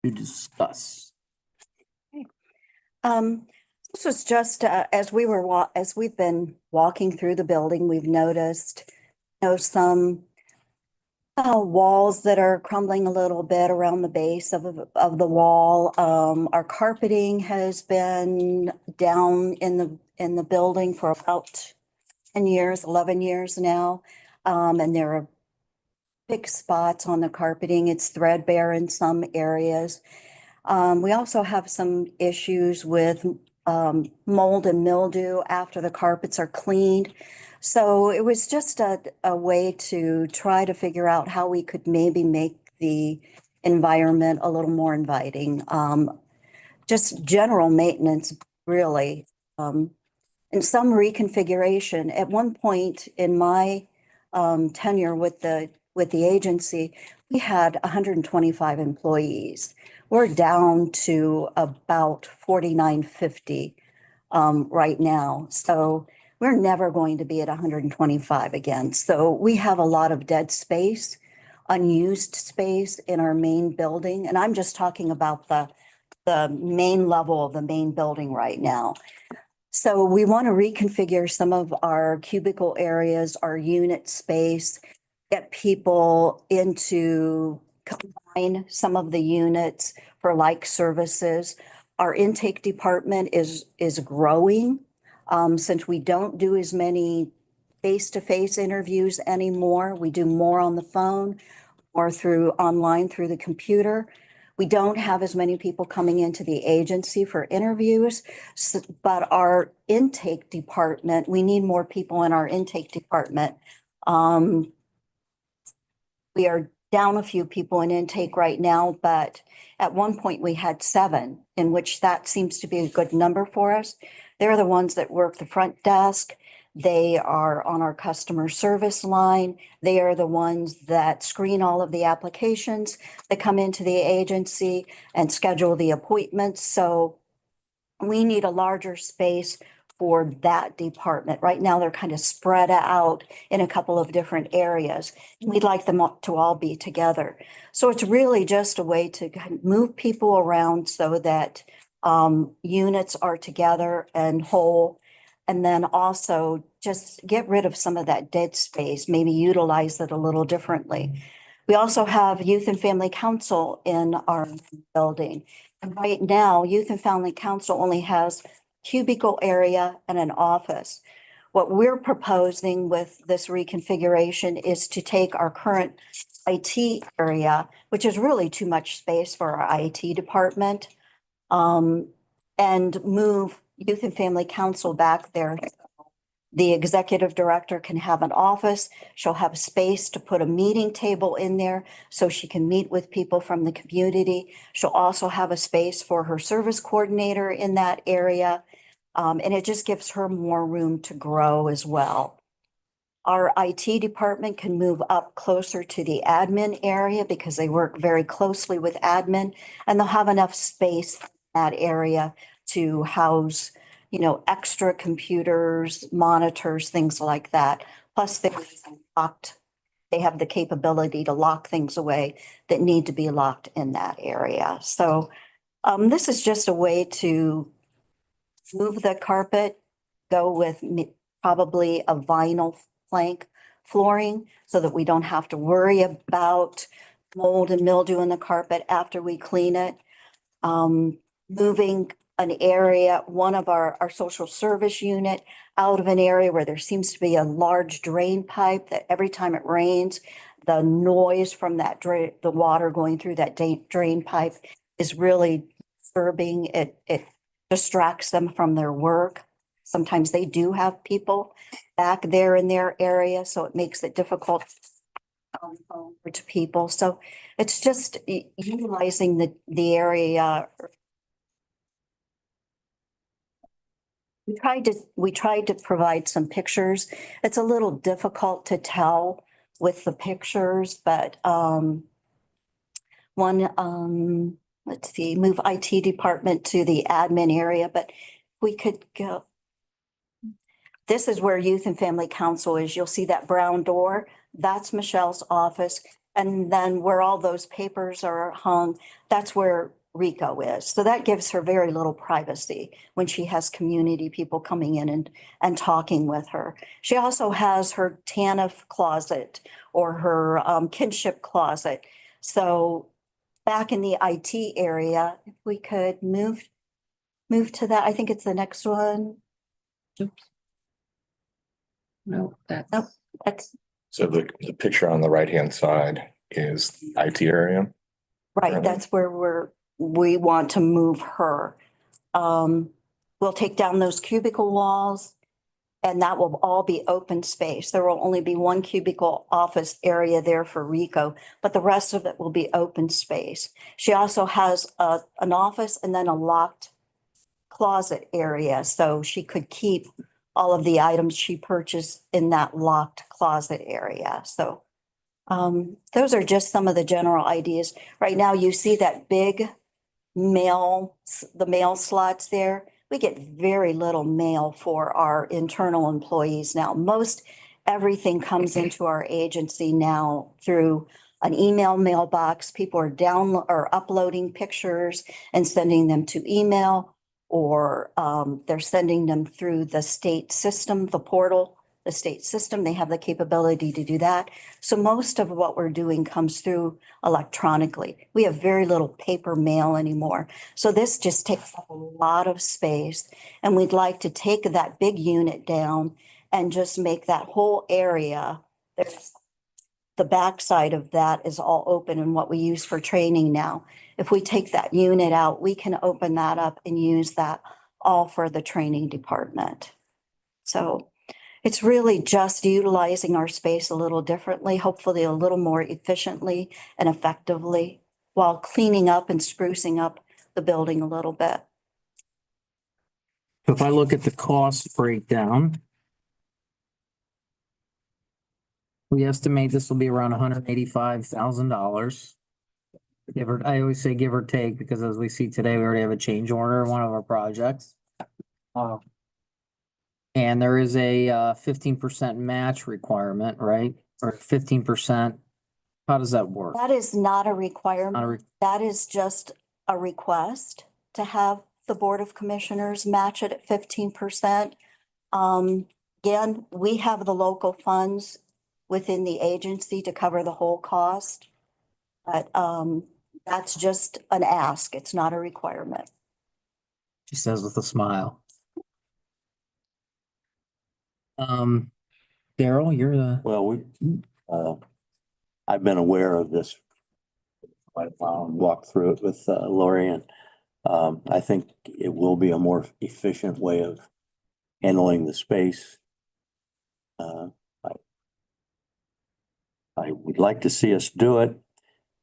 to discuss? Um, this was just as we've been walking through the building, we've noticed, some walls that are crumbling a little bit around the base of the wall. Our carpeting has been down in the building for about 10 years, 11 years now. And there are big spots on the carpeting. It's threadbare in some areas. We also have some issues with mold and mildew after the carpets are cleaned. So it was just a way to try to figure out how we could maybe make the environment a little more inviting. Just general maintenance, really. And some reconfiguration. At one point in my tenure with the agency, we had 125 employees. We're down to about 4950 right now. So we're never going to be at 125 again. So we have a lot of dead space, unused space in our main building. And I'm just talking about the main level of the main building right now. So we want to reconfigure some of our cubicle areas, our unit space, get people into combine some of the units for like services. Our intake department is growing since we don't do as many face-to-face interviews anymore. We do more on the phone or through online through the computer. We don't have as many people coming into the agency for interviews, but our intake department, we need more people in our intake department. We are down a few people in intake right now, but at one point we had 7, in which that seems to be a good number for us. They're the ones that work the front desk. They are on our customer service line. They are the ones that screen all of the applications that come into the agency and schedule the appointments. So we need a larger space for that department. Right now, they're kind of spread out in a couple of different areas. We'd like them to all be together. So it's really just a way to move people around so that units are together and whole. And then also just get rid of some of that dead space, maybe utilize it a little differently. We also have Youth and Family Council in our building. And right now, Youth and Family Council only has cubicle area and an office. What we're proposing with this reconfiguration is to take our current IT area, which is really too much space for our IT department, and move Youth and Family Council back there. The executive director can have an office. She'll have space to put a meeting table in there so she can meet with people from the community. She'll also have a space for her service coordinator in that area. And it just gives her more room to grow as well. Our IT department can move up closer to the admin area because they work very closely with admin, and they'll have enough space in that area to house, extra computers, monitors, things like that. Plus they're locked. They have the capability to lock things away that need to be locked in that area. So this is just a way to move the carpet, go with probably a vinyl plank flooring so that we don't have to worry about mold and mildew in the carpet after we clean it. Moving an area, one of our social service unit out of an area where there seems to be a large drain pipe that every time it rains, the noise from that drain, the water going through that drain pipe is really disturbing. It distracts them from their work. Sometimes they do have people back there in their area, so it makes it difficult to people. So it's just utilizing the area. We tried to provide some pictures. It's a little difficult to tell with the pictures, but let's see, move IT department to the admin area, but we could go. This is where Youth and Family Council is. You'll see that brown door. That's Michelle's office. And then where all those papers are hung, that's where Rico is. So that gives her very little privacy when she has community people coming in and talking with her. She also has her TANF closet or her kinship closet. So back in the IT area, if we could move to that, I think it's the next one. No, that's. Nope. That's So the picture on the right-hand side is the IT area. right. Mhm. That's where we want to move her. We'll take down those cubicle walls and that will all be open space. There will only be one cubicle office area there for Rico, but the rest of it will be open space. She also has an office and then a locked closet area, so she could keep all of the items she purchased in that locked closet area. So those are just some of the general ideas. Right now, you see that big the mail slots there. We get very little mail for our internal employees now. Most everything comes into our agency now through an email mailbox. People are uploading pictures and sending them to email, or they're sending them through the state system, the portal, the state system. They have the capability to do that. So most of what we're doing comes through electronically. We have very little paper mail anymore. So this just takes up a lot of space. And we'd like to take that big unit down and just make that whole area. The backside of that is all open and what we use for training now. If we take that unit out, we can open that up and use that all for the training department. So it's really just utilizing our space a little differently, hopefully a little more efficiently and effectively, while cleaning up and sprucing up the building a little bit. If I look at the cost breakdown, we estimate this will be around $185,000. I always say give or take, because as we see today, we already have a change order in one of our projects. And there is a 15% match requirement, right? Or 15%. How does that work? That is not a Not a requirement. re- That is just a request to have the Board of Commissioners match it at 15%. Again, we have the local funds within the agency to cover the whole cost. But that's just an ask. It's not a requirement. She says with a smile. Daryl, you're the, Well, I've been aware of this. Quite a while and walked through it with Lori, and I think it will be a more efficient way of handling the space. I would like to see us do it,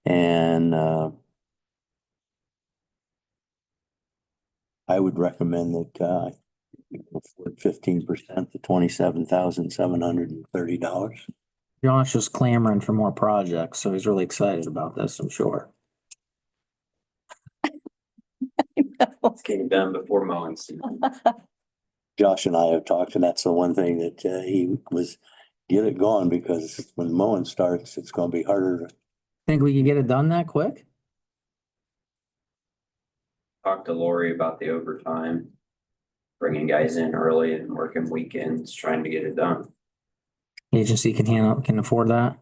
and I would recommend that 15% to $27,730. Josh is clamoring for more projects, so he's really excited about this, I'm sure. Getting done before mowing season. Josh and I have talked, and that's the one thing that he was, get it going, because when mowing starts, it's gonna be harder. Think we can get it done that quick? Talked to Lori about the overtime, bringing guys in early and working weekends, trying to get it done. Agency can afford that?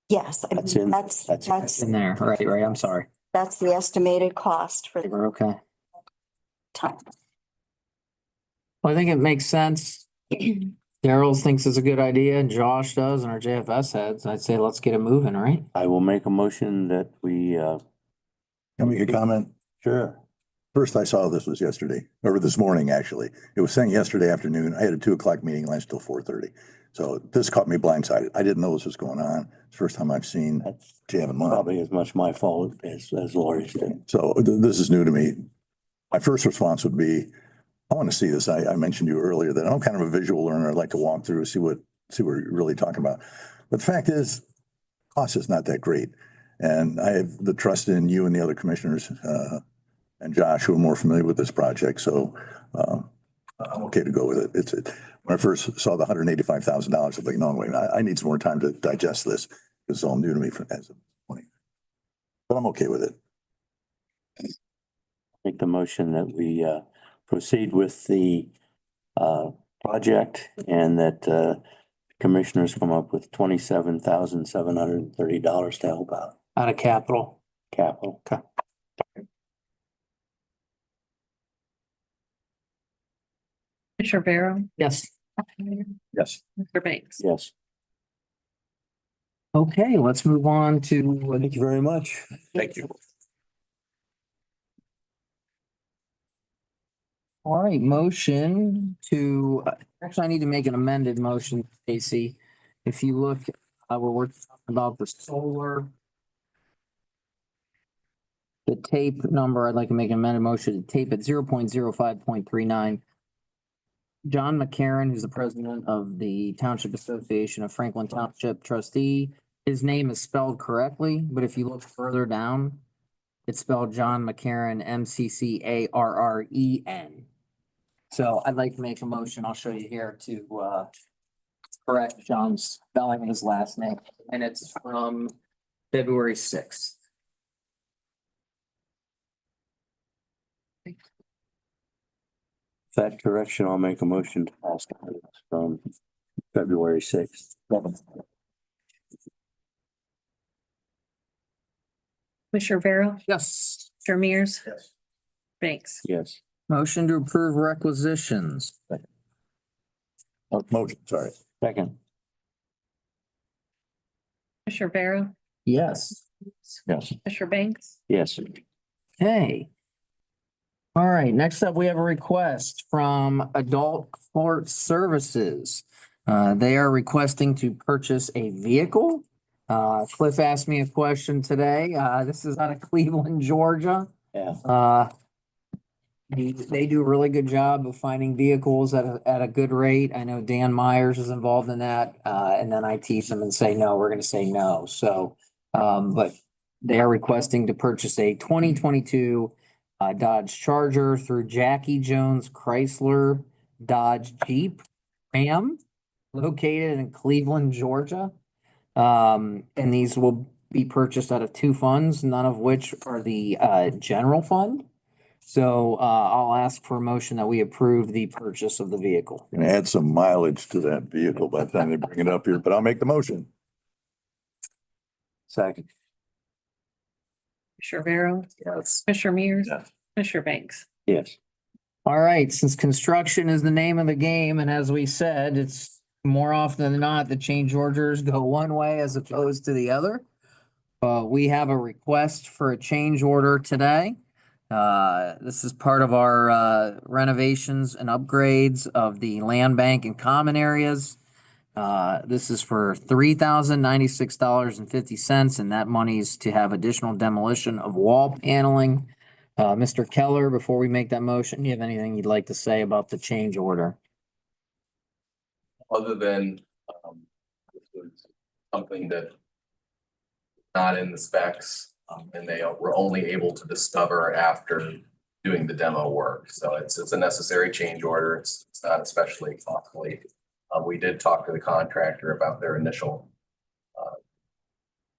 Yes, I That's mean, in- that's that's In there, right, I'm sorry. that's the estimated cost for the We're okay. time. Well, I think it makes sense. Daryl thinks it's a good idea and Josh does and our JFS heads. I'd say let's get it moving, right? I will make a motion that we, Can I make a comment? sure. First, I saw this was yesterday, or this morning, actually. It was saying yesterday afternoon. I had a 2 o'clock meeting, lasted till 4:30. So this caught me blindsided. I didn't know this was going on. It's the first time I've seen That's Jan and Lon. probably as much my fault as Lori's did. So this is new to me. My first response would be, I want to see this. I mentioned to you earlier that I'm kind of a visual learner. I'd like to walk through, see what we're really talking about. But the fact is, cost is not that great. And I have the trust in you and the other commissioners, and Josh, who are more familiar with this project. So I'm okay to go with it. When I first saw the $185,000, I was like, no, wait, I need some more time to digest this. It's all new to me as of 20. But I'm okay with it. Make the motion that we proceed with the project and that commissioners come up with $27,730 to help out Out of capital. capital. Commissioner Barrow. Yes. Yes. Mr. Banks. Yes. Okay, let's move on to, Thank you very much. Thank you. all right, motion to, actually, I need to make an amended motion, Stacy. If you look, we're talking about the solar. The tape number, I'd like to make an amended motion to tape at 0.05.39. John McCarron, who's the president of the Township Association of Franklin Township trustee, his name is spelled correctly, but if you look further down, it's spelled John McCarron, McCarren. So I'd like to make a motion, I'll show you here to correct John's spelling of his last name, and it's from February 6th. That correction, I'll make a motion to pass the minutes from February 6th. Commissioner Barrow. Yes. Mr. Mears. Yes. Banks. Yes. Motion to approve requisitions. Motion, sorry. Second. Commissioner Barrow. Yes. Yes. Commissioner Banks. Yes. Okay. All right, next up, we have a request from Adult Court Services. They are requesting to purchase a vehicle. Cliff asked me a question today. This is out of Cleveland, Georgia. Yeah. They do a really good job of finding vehicles at a good rate. I know Dan Myers is involved in that. And then I tease them and say, no, we're going to say no. So, but they are requesting to purchase a 2022 Dodge Charger through Jackie Jones Chrysler Dodge Jeep Ram located in Cleveland, Georgia. And these will be purchased out of two funds, none of which are the general fund. So I'll ask for a motion that we approve the purchase of the vehicle. Gonna add some mileage to that vehicle by the time they bring it up here, but I'll make the motion. Second. Commissioner Barrow. Yes. Commissioner Mears. Yes. Commissioner Banks. Yes. All right, since construction is the name of the game, and as we said, it's more often than not, the change orders go one way as opposed to the other. We have a request for a change order today. This is part of our renovations and upgrades of the land bank and common areas. This is for $3,096.50, and that money's to have additional demolition of wall paneling. Mr. Keller, before we make that motion, do you have anything you'd like to say about the change order? Other than, this was something that not in the specs, and they were only able to discover after doing the demo work. So it's a necessary change order. It's not especially costly. We did talk to the contractor about their initial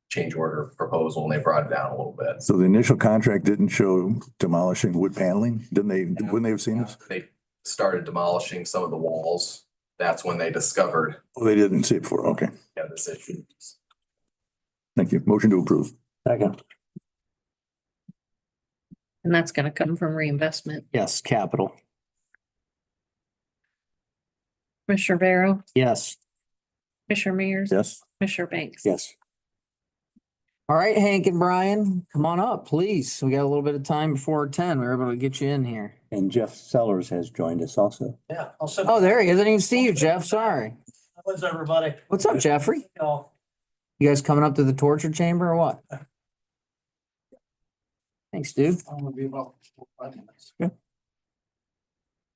change order proposal, and they brought it down a little bit. So the initial contract didn't show demolishing wood paneling? Wouldn't they have seen this? They started demolishing some of the walls. That's when they discovered, Oh, they didn't see it before. Okay, this issue. thank you. Motion to approve. Second. And that's gonna come from reinvestment. Yes, capital. Commissioner Barrow. Yes. Commissioner Mears. Yes. Commissioner Banks. Yes. All right, Hank and Brian, come on up, please. We got a little bit of time before 10. We were able to get you in here. And Jeff Sellers has joined us also. Yeah, I'll send. Oh, there he is. I didn't even see you, Jeff. Sorry. What's everybody? What's up, Jeffrey? Oh, You guys coming up to the torture chamber or what? Thanks, dude. I'm gonna be about 5 minutes.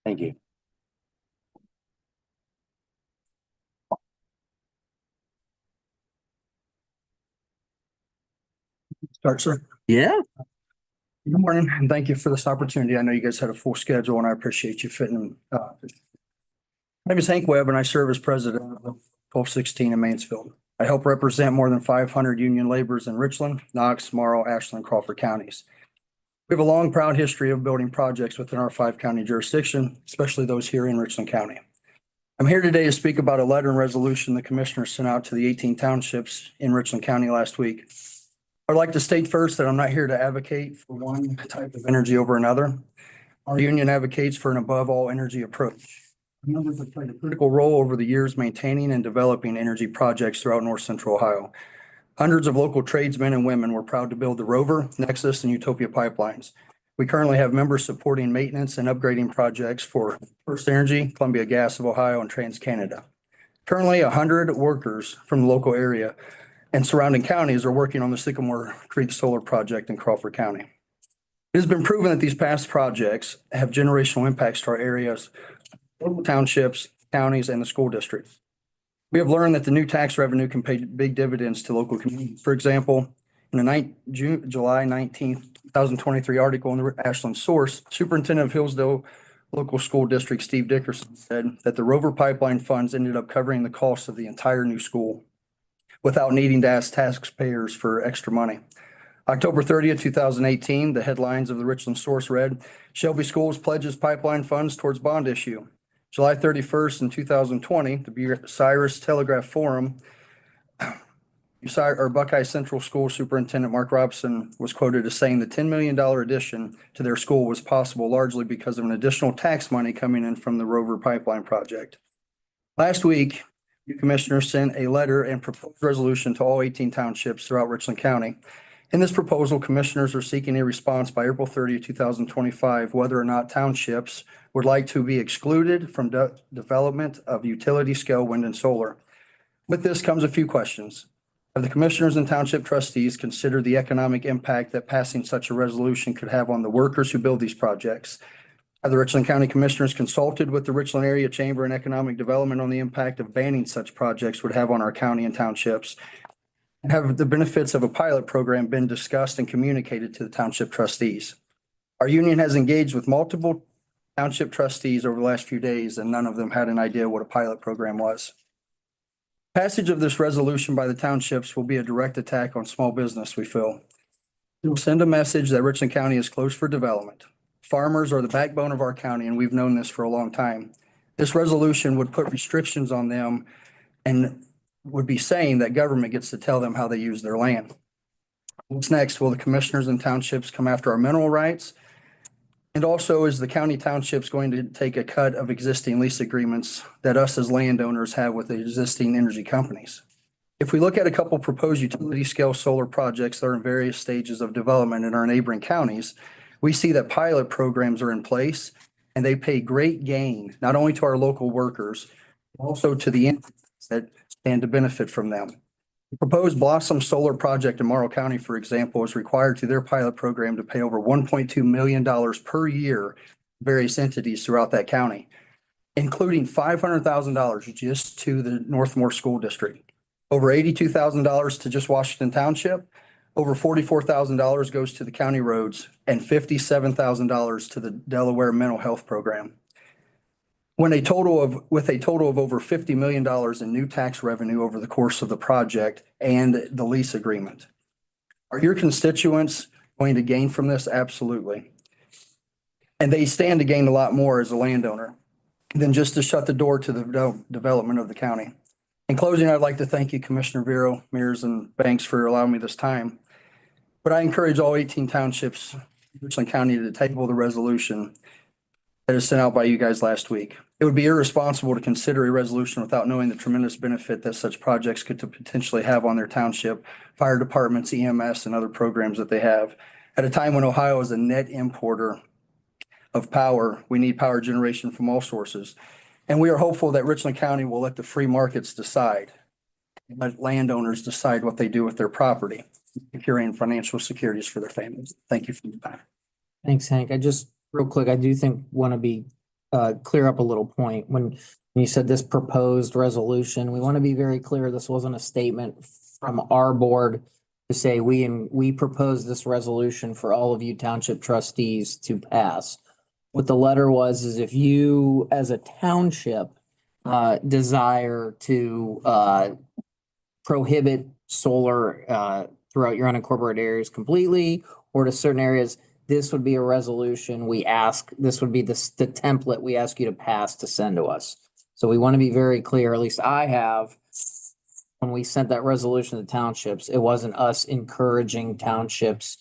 Thank you. Start, sir. Yeah. Good morning, and thank you for this opportunity. I know you guys had a full schedule, and I appreciate you fitting. My name is Hank Webb, and I serve as president of 1216 in Mansfield. I help represent more than 500 union laborers in Richland, Knox, Morrow, Ashland, and Crawford counties. We have a long, proud history of building projects within our 5-county jurisdiction, especially those here in Richland County. I'm here today to speak about a letter and resolution the commissioners sent out to the 18 townships in Richland County last week. I'd like to state first that I'm not here to advocate for one type of energy over another. Our union advocates for an above-all energy approach. Members have played a critical role over the years maintaining and developing energy projects throughout north central Ohio. Hundreds of local tradesmen and women were proud to build the Rover, Nexus, and Utopia pipelines. We currently have members supporting maintenance and upgrading projects for First Energy, Columbia Gas of Ohio, and TransCanada. Currently, 100 workers from the local area and surrounding counties are working on the Sycamore Creek Solar Project in Crawford County. It has been proven that these past projects have generational impacts to our areas, local townships, counties, and the school districts. We have learned that the new tax revenue can pay big dividends to local communities. For example, in the July 19th, 2023 article in the Ashland Source, Superintendent of Hillsdale Local School District Steve Dickerson said that the Rover pipeline funds ended up covering the cost of the entire new school without needing to ask taxpayers for extra money. October 30th, 2018, the headlines of the Richland Source read, Shelby Schools pledges pipeline funds towards bond issue. July 31st in 2020, the Bucyrus Telegraph Forum, Buckeye Central School Superintendent Mark Robson was quoted as saying the $10 million addition to their school was possible largely because of an additional tax money coming in from the Rover Pipeline project. Last week, you commissioners sent a letter and proposed resolution to all 18 townships throughout Richland County. In this proposal, commissioners are seeking a response by April 30, 2025, whether or not townships would like to be excluded from development of utility scale wind and solar. With this comes a few questions. Have the commissioners and township trustees considered the economic impact that passing such a resolution could have on the workers who build these projects? Have the Richland County Commissioners consulted with the Richland Area Chamber and Economic Development on the impact of banning such projects would have on our county and townships? Have the benefits of a pilot program been discussed and communicated to the township trustees? Our union has engaged with multiple township trustees over the last few days, and none of them had an idea what a pilot program was. Passage of this resolution by the townships will be a direct attack on small business, we feel. It will send a message that Richland County is closed for development. Farmers are the backbone of our county, and we've known this for a long time. This resolution would put restrictions on them and would be saying that government gets to tell them how they use their land. What's next? Will the commissioners and townships come after our mineral rights? And also, is the county townships going to take a cut of existing lease agreements that us as landowners have with the existing energy companies? If we look at a couple proposed utility scale solar projects that are in various stages of development in our neighboring counties, we see that pilot programs are in place and they pay great gain, not only to our local workers, but also to the entities that stand to benefit from them. The proposed Blossom Solar project in Morrow County, for example, is required through their pilot program to pay over $1.2 million per year to various entities throughout that county, including $500,000 just to the Northmore School District, over $82,000 to just Washington Township, over $44,000 goes to the county roads, and $57,000 to the Delaware Mental Health Program. With a total of over $50 million in new tax revenue over the course of the project and the lease agreement. Are your constituents going to gain from this? Absolutely. And they stand to gain a lot more as a landowner than just to shut the door to the development of the county. In closing, I'd like to thank you, Commissioner Vero, Mears, and Banks for allowing me this time. But I encourage all 18 townships in Richland County to table the resolution that is sent out by you guys last week. It would be irresponsible to consider a resolution without knowing the tremendous benefit that such projects could potentially have on their township, fire departments, EMS, and other programs that they have. At a time when Ohio is a net importer of power, we need power generation from all sources. And we are hopeful that Richland County will let the free markets decide, let landowners decide what they do with their property, securing financial securities for their families. Thank you for your time. Thanks, Hank. I just, real quick, I do think want to be clear up a little point. When you said this proposed resolution, we want to be very clear. This wasn't a statement from our board to say we propose this resolution for all of you township trustees to pass. What the letter was is if you as a township desire to prohibit solar throughout your unincorporated areas completely or to certain areas, this would be a resolution we ask, this would be the template we ask you to pass to send to us. So we want to be very clear, at least I have, when we sent that resolution to townships, it wasn't us encouraging townships,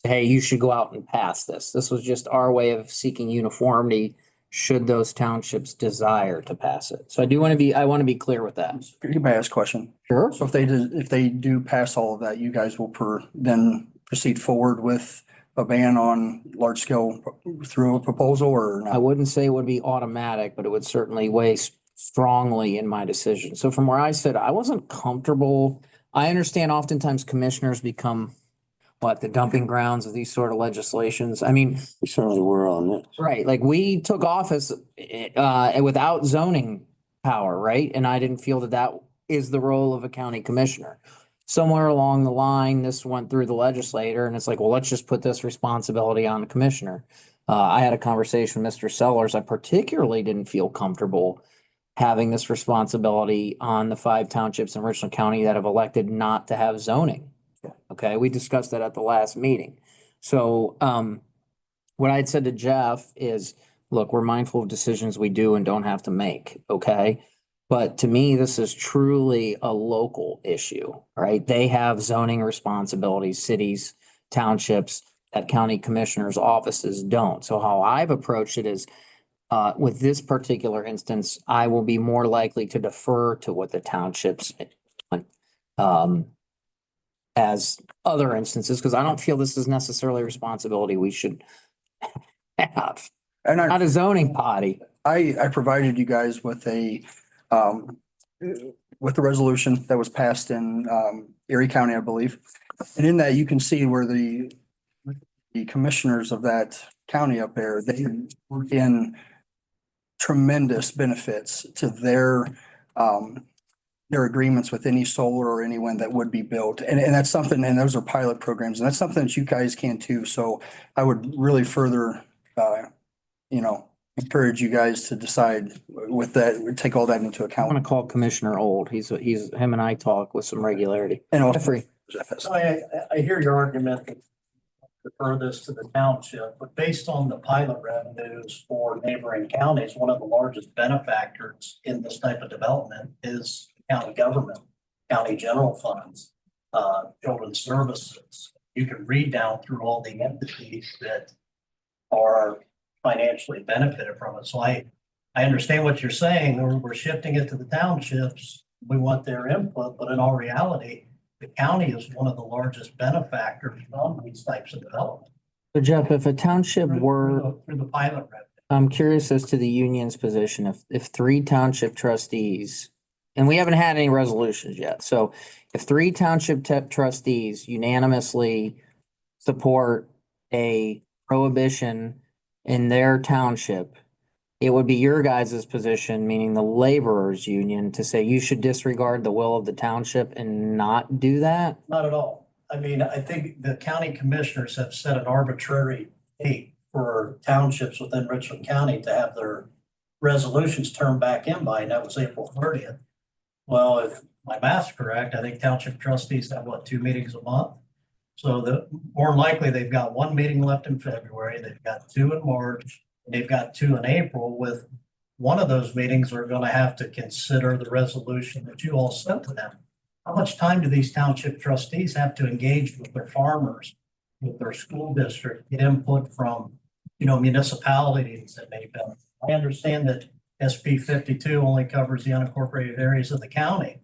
hey, you should go out and pass this. This was just our way of seeking uniformity should those townships desire to pass it. So I want to be clear with that. You may ask a question. Sure. So if they do pass all of that, you guys will then proceed forward with a ban on large scale through a proposal or I not? wouldn't say it would be automatic, but it would certainly weigh strongly in my decision. So from where I sit, I wasn't comfortable. I understand oftentimes commissioners become the dumping grounds of these sort of legislations. I mean, We certainly were on this. right, like we took office without zoning power, right? And I didn't feel that that is the role of a county commissioner. Somewhere along the line, this went through the legislator and it's like, well, let's just put this responsibility on the commissioner. I had a conversation with Mr. Sellers. I particularly didn't feel comfortable having this responsibility on the 5 townships in Richland County that have elected not to have zoning. Okay, we discussed that at the last meeting. So what I had said to Jeff is, look, we're mindful of decisions we do and don't have to make, okay? But to me, this is truly a local issue, right? They have zoning responsibilities, cities, townships, that county commissioners' offices don't. So how I've approached it is, with this particular instance, I will be more likely to defer to what the townships as other instances, because I don't feel this is necessarily a responsibility we should have. And Not a zoning body. I provided you guys with with the resolution that was passed in Erie County, I believe. And in that, you can see where the commissioners of that county up there, they were in tremendous benefits to their agreements with any solar or anyone that would be built. And that's something, and those are pilot programs, and that's something that you guys can too. So I would really further, encourage you guys to decide with that, take all that into I want account. to call Commissioner Old. Him and I talk with some regularity. And also- Jeffrey, I hear your argument that defer this to the township, but based on the pilot revenues for neighboring counties, one of the largest benefactors in this type of development is county government, county general funds, children's services. You can read down through all the entities that are financially benefited from it. So I understand what you're saying. We're shifting it to the townships. We want their input, but in all reality, the county is one of the largest benefactors from these types of development. so Jeff, if a township were, Through the pilot revenue. I'm curious as to the union's position. If 3 township trustees, and we haven't had any resolutions yet. So if 3 township trustees unanimously support a prohibition in their township, it would be your guys' position, meaning the laborers union, to say you should disregard the will of the township and not do that? Not at all. I mean, I think the county commissioners have set an arbitrary date for townships within Richland County to have their resolutions turned back in by, and that was April 30th. Well, if my math's correct, I think township trustees have 2 meetings a month? So more than likely, they've got 1 meeting left in February, they've got 2 in March, and they've got 2 in April. With one of those meetings, we're gonna have to consider the resolution that you all sent to them. How much time do these township trustees have to engage with their farmers, with their school district, get input from, municipalities that may benefit? I understand that SB 52 only covers the unincorporated areas of the county.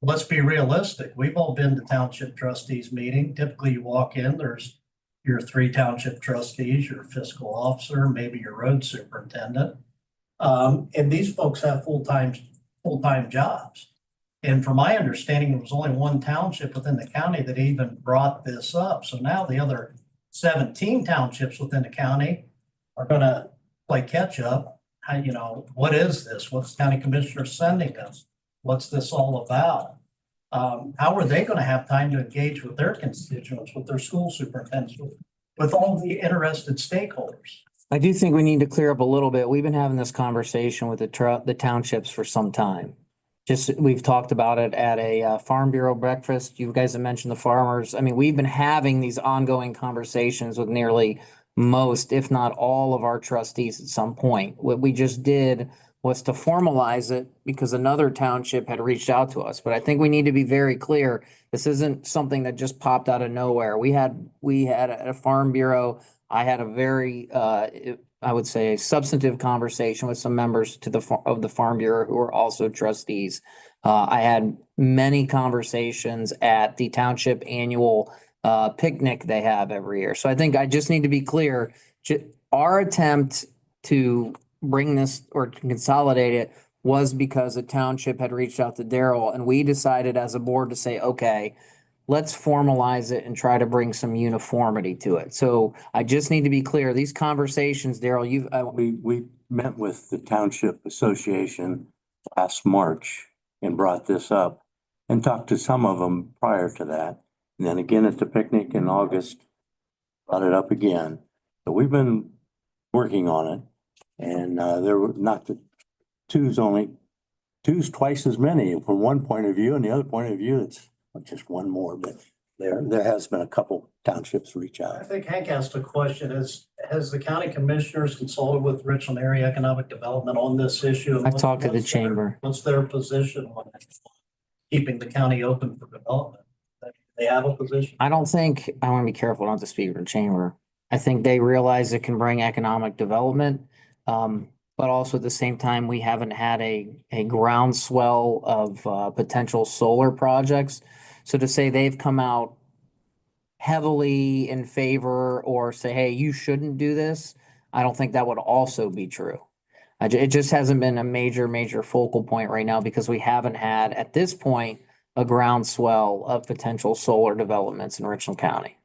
Let's be realistic. We've all been to township trustees meeting. Typically you walk in, there's your 3 township trustees, your fiscal officer, maybe your road superintendent. And these folks have full-time jobs. And from my understanding, there was only 1 township within the county that even brought this up. So now the other 17 townships within the county are gonna play catch up. What is this? What's the county commissioner sending us? What's this all about? How are they gonna have time to engage with their constituents, with their school superintendents, with all the interested stakeholders? I do think we need to clear up a little bit. We've been having this conversation with the townships for some time. Just, we've talked about it at a Farm Bureau breakfast. You guys have mentioned the farmers. I mean, we've been having these ongoing conversations with nearly most, if not all of our trustees at some point. What we just did was to formalize it because another township had reached out to us. But I think we need to be very clear. This isn't something that just popped out of nowhere. We had at a Farm Bureau, I had a very, I would say, a substantive conversation with some members of the Farm Bureau who are also trustees. I had many conversations at the township annual picnic they have every year. So I think I just need to be clear, our attempt to bring this or to consolidate it was because a township had reached out to Daryl, and we decided as a board to say, okay, let's formalize it and try to bring some uniformity to it. So I just need to be clear, these conversations, Daryl, We met with the Township Association last March and brought this up and talked to some of them prior to that. And then again at the picnic in August, brought it up again. So we've been working on it. And there were not the two's twice as many from one point of view, and the other point of view, it's just one more, but there has been a couple townships reach I out. think Hank asked a question, has the county commissioners consulted with Richland Area Economic Development on this issue? I've talked to the chamber. What's their position on it? Keeping the county open for development? They have a position? I don't think, I want to be careful not to speak for the chamber. I think they realize it can bring economic development. But also at the same time, we haven't had a groundswell of potential solar projects. So to say they've come out heavily in favor or say, hey, you shouldn't do this, I don't think that would also be true. It just hasn't been a major focal point right now because we haven't had, at this point, a groundswell of potential solar developments in Richland County.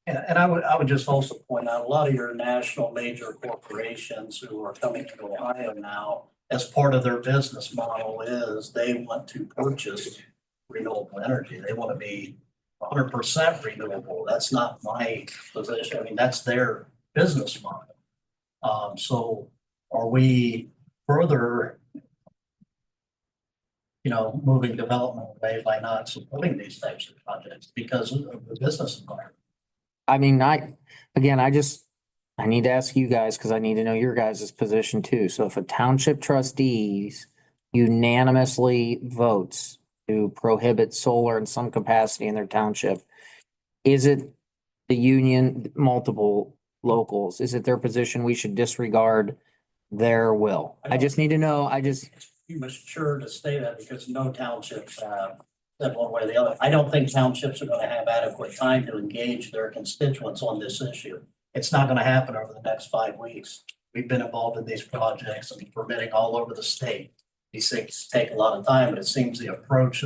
And I would just also point out, a lot of your national major corporations who are coming to Ohio now, as part of their business model is they want to purchase renewable energy. They want to be 100% renewable. That's not my position. I mean, that's their business model. So are we further, moving development away by not supporting these types of projects because of the business environment? I mean, I need to ask you guys because I need to know your guys' position too. So if a township trustees unanimously votes to prohibit solar in some capacity in their township, is it the union, multiple locals, is it their position we should disregard their will? I just need to know, It's premature to say that because no townships have said one way or the other. I don't think townships are gonna have adequate time to engage their constituents on this issue. It's not gonna happen over the next 5 weeks. We've been involved in these projects and permitting all over the state. These things take a lot of time, but it seems the approach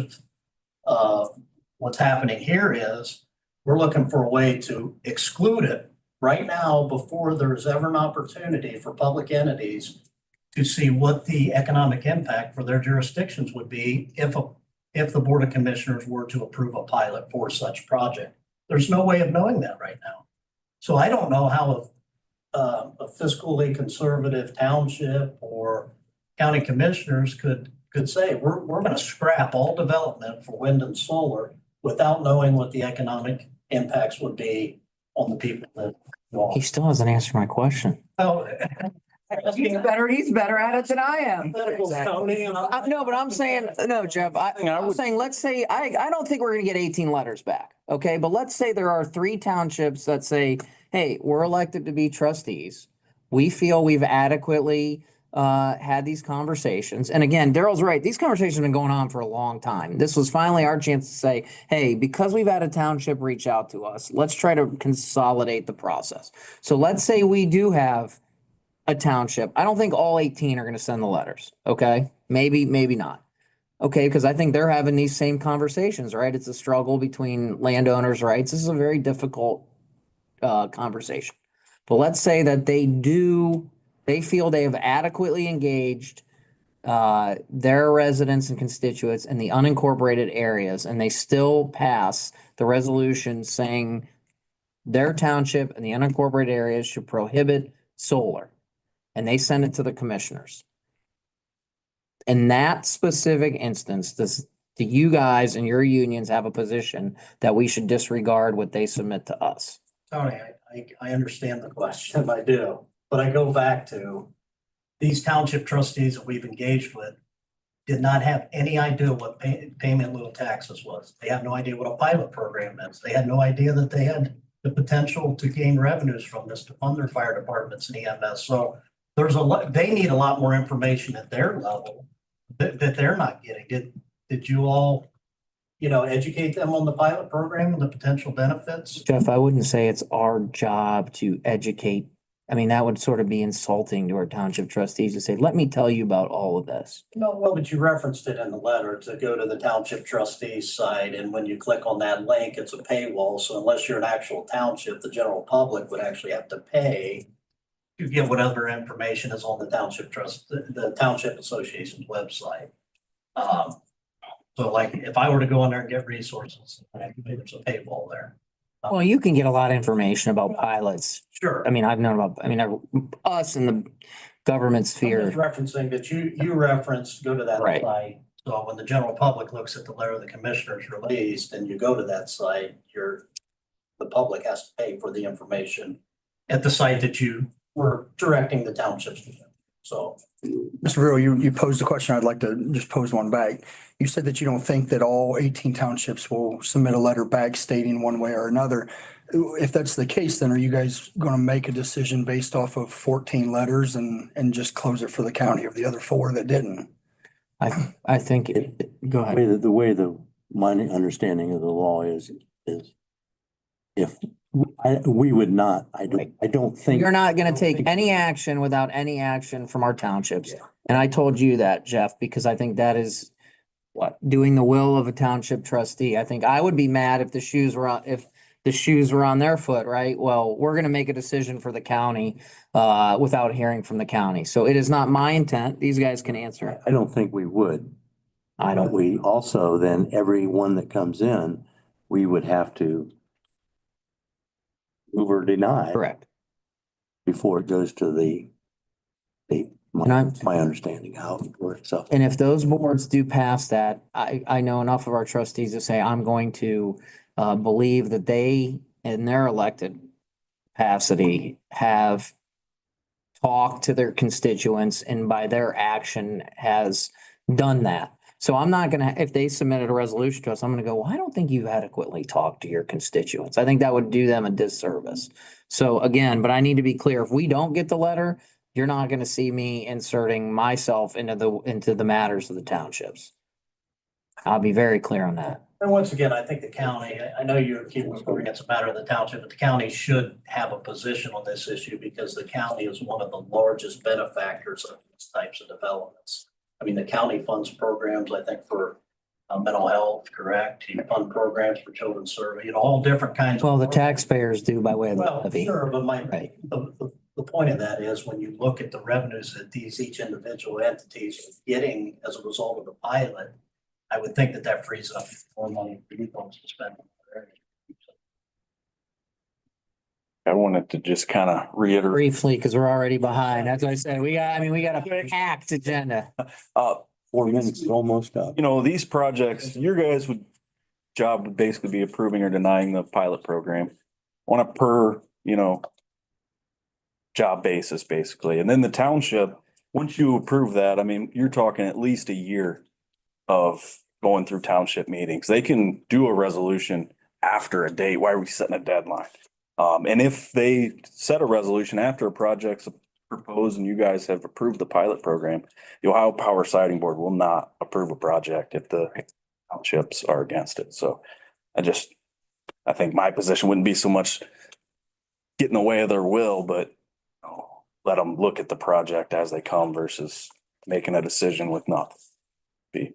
of what's happening here is we're looking for a way to exclude it right now before there's ever an opportunity for public entities to see what the economic impact for their jurisdictions would be if the Board of Commissioners were to approve a pilot for such project. There's no way of knowing that right now. So I don't know how a fiscally conservative township or county commissioners could say, we're going to scrap all development for wind and solar without knowing what the economic impacts would be on the people that. he still hasn't answered my question. Oh, He's better at it than I am. Exactly. No, but I'm saying, no, Jeff, I'm saying, let's say, I don't think we're gonna get 18 letters back, okay? But let's say there are 3 townships that say, hey, we're elected to be trustees. We feel we've adequately had these conversations. And again, Daryl's right. These conversations have been going on for a long time. This was finally our chance to say, hey, because we've had a township reach out to us, let's try to consolidate the process. So let's say we do have a township. I don't think all 18 are going to send the letters. Okay. Maybe not. Okay. Because I think they're having these same conversations, right? It's a struggle between landowners' rights. This is a very difficult conversation. But let's say that they feel they have adequately engaged their residents and constituents in the unincorporated areas, and they still pass the resolution saying their township and the unincorporated areas should prohibit solar. And they send it to the commissioners. in that specific instance, do you guys and your unions have a position that we should disregard what they submit to us? Tony, I understand the question, I do, but I go back to these township trustees that we've engaged with did not have any idea what payment in lieu of taxes was. They have no idea what a pilot program is. They had no idea that they had the potential to gain revenues from this to fund their fire departments and EMS. So there's a lot, they need a lot more information at their level that they're not getting. Did you all, educate them on the pilot program and the potential benefits? Jeff, I wouldn't say it's our job to educate. I mean, that would sort of be insulting to our township trustees to say, let me tell you about all of this. No, well, but you referenced it in the letter to go to the township trustees site, and when you click on that link, it's a paywall. So unless you're an actual township, the general public would actually have to pay to get whatever information is on the the Township Association's website. So like, if I were to go in there and get resources, there's a paywall there. Well, you can get a lot of information about pilots. Sure. I mean, I've known about, us in the government I'm just sphere. referencing that you referenced, go to that Right. site. So when the general public looks at the letter the commissioners released and you go to that site, the public has to pay for the information at the site that you were directing the townships to. So. Mr. Vero, you posed a question. I'd like to just pose one back. You said that you don't think that all 18 townships will submit a letter back stating one way or another. If that's the case, then are you guys going to make a decision based off of 14 letters and just close it for the county of the other 4 that didn't? I think, go ahead. My understanding of the law is if we would not, I don't think. You're not gonna take any action without any action from our townships. And I told you that, Jeff, because I think that is doing the will of a township trustee. I think I would be mad if the shoes were on their foot, right? Well, we're gonna make a decision for the county without hearing from the county. So it is not my intent. These guys can answer it. I don't think we would. I But don't. we also, then every one that comes in, we would have to move or deny Correct. before it goes to the And I'm- my understanding how it works. So And if those boards do pass that, I know enough of our trustees to say, I'm going to believe that they, in their elected capacity, have talked to their constituents and by their action has done that. So I'm not gonna, if they submitted a resolution to us, I'm gonna go, well, I don't think you adequately talked to your constituents. I think that would do them a disservice. So again, but I need to be clear, if we don't get the letter, you're not gonna see me inserting myself into the matters of the townships. I'll be very clear on that. And once again, I think the county, I know you're keeping reporting it's a matter of the township, but the county should have a position on this issue because the county is one of the largest benefactors of these types of developments. I mean, the county funds programs, I think, for mental health, correct? You fund programs for children's service, all different kinds. Well, the of taxpayers do by way of the Well, levy. sure, but Right. the point of that is when you look at the revenues that each individual entities are getting as a result of the pilot, I would think that frees up more money for you folks to spend. I wanted to just kind of reiterate, Briefly, because we're already behind. That's what I said. We got a packed agenda. 4 minutes is almost up. these projects, your guys' job would basically be approving or denying the pilot program on a per, job basis, basically. And then the township, once you approve that, I mean, you're talking at least a year of going through township meetings. They can do a resolution after a date. Why are we setting a deadline? And if they set a resolution after a project's proposed and you guys have approved the pilot program, the Ohio Power Sighting Board will not approve a project if the townships are against it. So I think my position wouldn't be so much get in the way of their will, but let them look at the project as they come versus making a decision with nothing.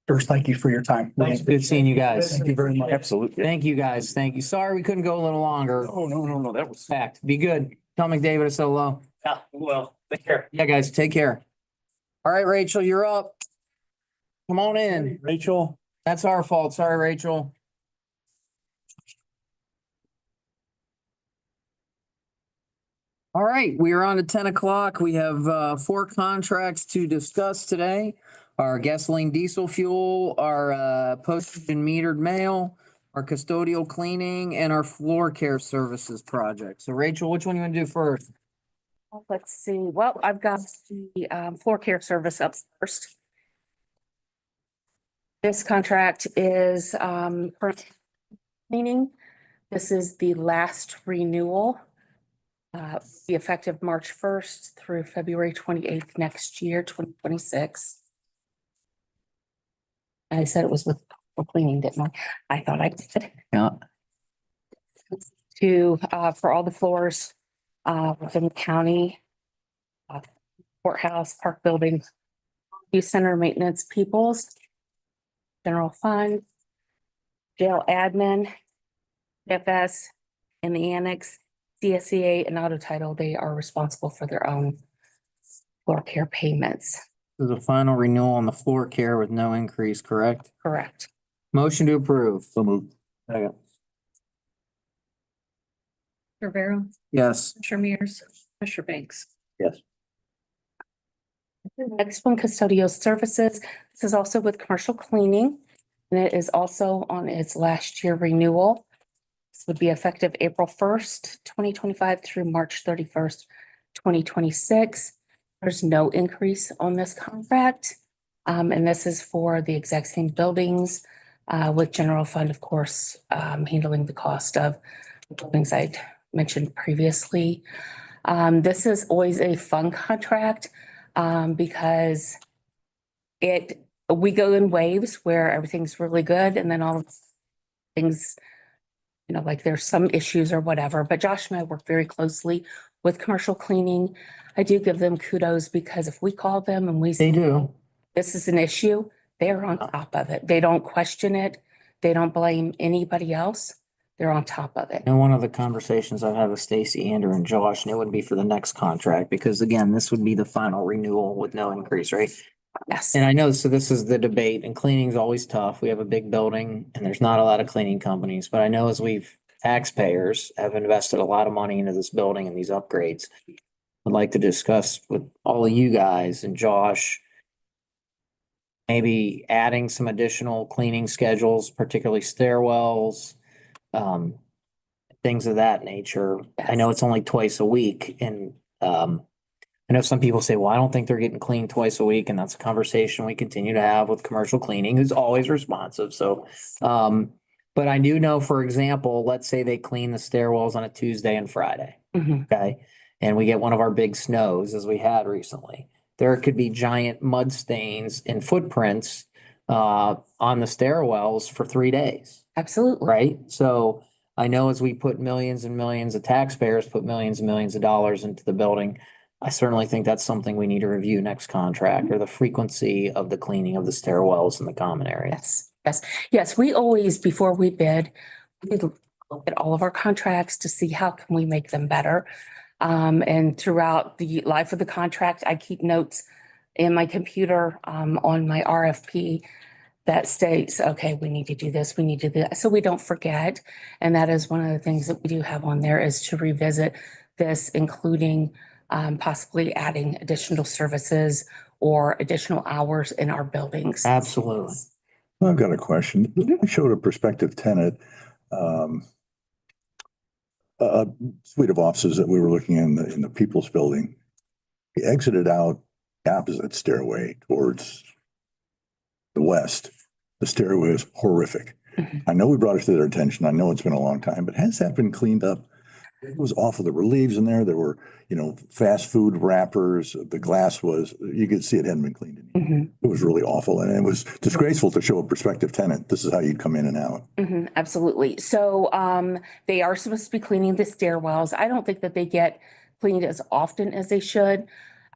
First, thank you for your time. Thanks. Good seeing you guys. Thank you very much. Absolutely. Thank you, guys. Thank you. Sorry we couldn't go a little longer. Oh, no, that was. Fact, be good. Tell McDavid I said hello. Yeah, well, take care. Yeah, guys, take care. All right, Rachel, you're up. Come on in. Rachel? That's our fault. Sorry, Rachel. All right, we are on to 10 o'clock. We have 4 contracts to discuss today. our gasoline diesel fuel, our postage and metered mail, our custodial cleaning, and our floor care services project. So Rachel, which one you want to do first? Let's see. Well, I've got the floor care service up first. This contract is for cleaning. This is the last renewal. Be effective March 1st through February 28th next year, 2026. I said it was with for cleaning, didn't I? I thought I did. Yeah. For all the floors within the county, courthouse, park building, youth center maintenance peoples, general fund, jail admin, FS, and the annex, CSEA and auto title, they are responsible for their own floor care payments. This is a final renewal on the floor care with no increase, correct? Correct. Motion to approve. So moved. Second. Rivera, Yes. Commissioner Mears, Commissioner Banks. Yes. Next one, custodial services. This is also with commercial cleaning, and it is also on its last year renewal. This would be effective April 1st, 2025 through March 31st, 2026. There's no increase on this contract. And this is for the exact same buildings, with general fund, of course, handling the cost of the buildings I'd mentioned previously. This is always a fun contract, because we go in waves where everything's really good and then all of things, like there's some issues or whatever, but Josh and I work very closely with commercial cleaning. I do give them kudos because if we call them and we They say, do. this is an issue, they're on top of it. They don't question it. They don't blame anybody else. They're on top of it. And one of the conversations I've had with Stacy, Andrew, and Josh, and it would be for the next contract, because again, this would be the final renewal with no increase, right? Yes. And I know, so this is the debate, and cleaning is always tough. We have a big building and there's not a lot of cleaning companies, but I know as taxpayers have invested a lot of money into this building and these upgrades. I'd like to discuss with all of you guys and Josh, maybe adding some additional cleaning schedules, particularly stairwells, things of that nature. I know it's only twice a week, and I know some people say, well, I don't think they're getting cleaned twice a week, and that's a conversation we continue to have with commercial cleaning, who's always responsive. So, but I do know, for example, let's say they clean the stairwells on a Tuesday and Friday, Mhm. okay? And we get one of our big snows, as we had recently. There could be giant mud stains and footprints on the stairwells for 3 days. Absolutely. Right? So I know as we put millions and millions of taxpayers, put millions and millions of dollars into the building, I certainly think that's something we need to review next contract, or the frequency of the cleaning of the stairwells in the common areas. Yes. We always, before we bid, we look at all of our contracts to see how can we make them better. And throughout the life of the contract, I keep notes in my computer, on my RFP that states, okay, we need to do this, we need to do that, so we don't forget. And that is one of the things that we do have on there, is to revisit this, including possibly adding additional services or additional hours in our buildings. Absolutely. I've got a question. I showed a prospective tenant, a suite of offices that we were looking in the People's Building. He exited out the opposite stairway towards the west. The stairway was horrific. I know we brought it to their attention. I know it's been a long time, but has that been cleaned up? It was awful. There were leaves in there. There were, fast food wrappers. The glass was, you could see it hadn't been cleaned. It was really awful. And it was disgraceful to show a prospective tenant, this is how you'd come in and out. Absolutely. So they are supposed to be cleaning the stairwells. I don't think that they get cleaned as often as they should.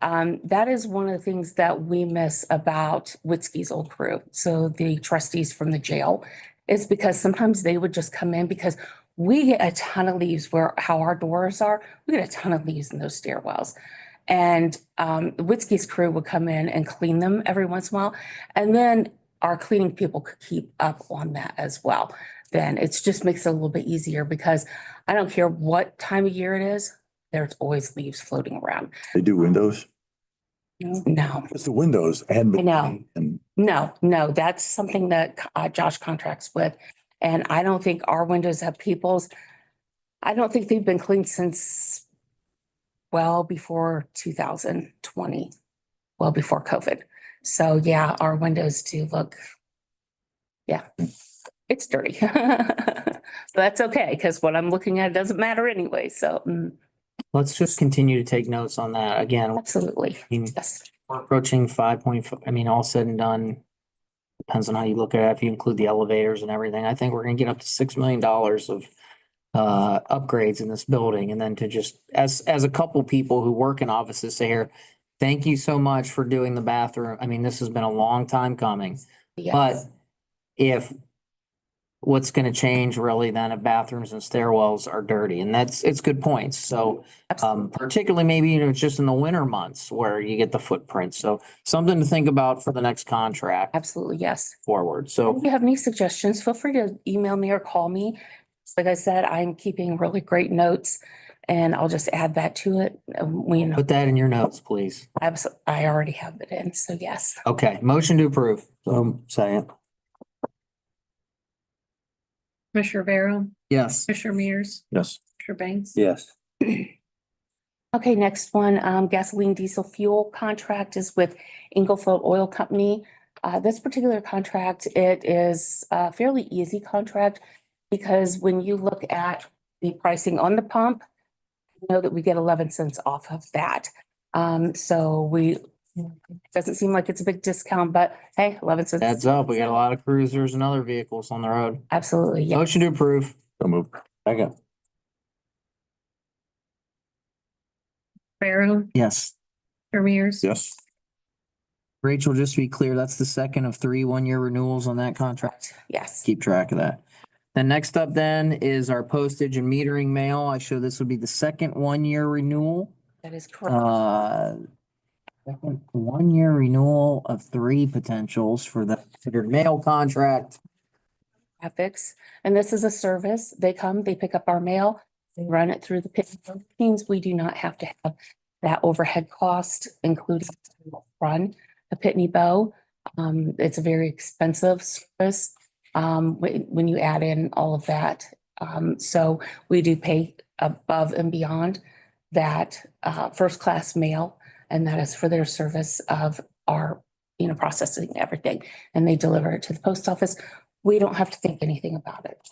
That is one of the things that we miss about Witzke's old crew. So the trustees from the jail, is because sometimes they would just come in, because we get a ton of leaves how our doors are. We get a ton of leaves in those stairwells. And Witzke's crew would come in and clean them every once in a while. And then our cleaning people could keep up on that as well. Then it just makes it a little bit easier, because I don't care what time of year it is, there's always leaves floating around. They do windows? No, Because the windows had. I know. And no, that's something that Josh contracts with. And I don't think our windows have peoples. I don't think they've been cleaned since well before 2020, well before COVID. So yeah, our windows do look, yeah, it's dirty. But that's okay, because what I'm looking at doesn't matter anyway, so Let's just continue to take notes on that. Again, absolutely, I mean, yes. we're approaching 5.5, I mean, all said and done. Depends on how you look at it. If you include the elevators and everything, I think we're gonna get up to $6 million of upgrades in this building. And then to just, as a couple people who work in offices say here, thank you so much for doing the bathroom. I mean, this has been a long time coming. But Yes. if what's gonna change really then if bathrooms and stairwells are dirty, and it's good points. So Absolutely. particularly maybe, it's just in the winter months where you get the footprint. So something to think about for the next contract Absolutely, yes. forward. So If you have any suggestions, feel free to email me or call me. Like I said, I'm keeping really great notes and I'll just add that to it. We know, put that in your notes, please. I already have it in, so yes. Okay, motion to approve. Second. Commissioner Barrow, Yes. Commissioner Mears, Yes. Commissioner Banks. Yes. Okay, next one, gasoline diesel fuel contract is with Inglefloat Oil Company. This particular contract, it is a fairly easy contract because when you look at the pricing on the pump, you know that we get 11 cents off of that. Doesn't seem like it's a big discount, but hey, 11 cents. Adds up. We got a lot of cruisers and other vehicles on the road. Absolutely, yeah. Motion to approve. so move. Second. Barrow, Yes. Commissioner Mears. Yes. Rachel, just to be clear, that's the second of 3 one-year renewals on that contract. Yes, Keep track of that. Then next up then is our postage and metering mail. I show this would be the second one-year renewal. that is correct. Second one-year renewal of 3 potentials for the considered mail contract. Graphics, and this is a service. They come, they pick up our mail, they run it through the Pitney machines. We do not have to have that overhead cost, including run a Pitney Bow. It's a very expensive service, when you add in all of that. So we do pay above and beyond that, first-class mail, and that is for their service of our, processing everything, and they deliver it to the post office. We don't have to think anything about it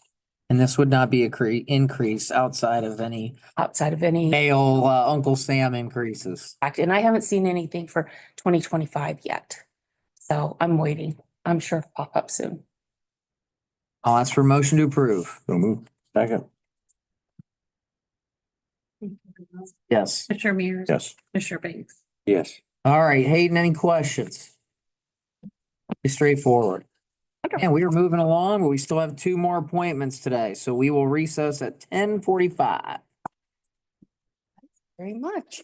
And this would not be a increase outside of any outside of any mail, Uncle Sam increases. fact. And I haven't seen anything for 2025 yet. So I'm waiting. I'm sure it'll pop up soon. I'll ask for motion to approve. So move. Second. Yes. Commissioner Mears. Yes. Commissioner Banks. Yes. All right, Hayden, any questions? Be straightforward. And we are moving along, but we still have 2 more appointments today, so we will recess at 10:45. Very much.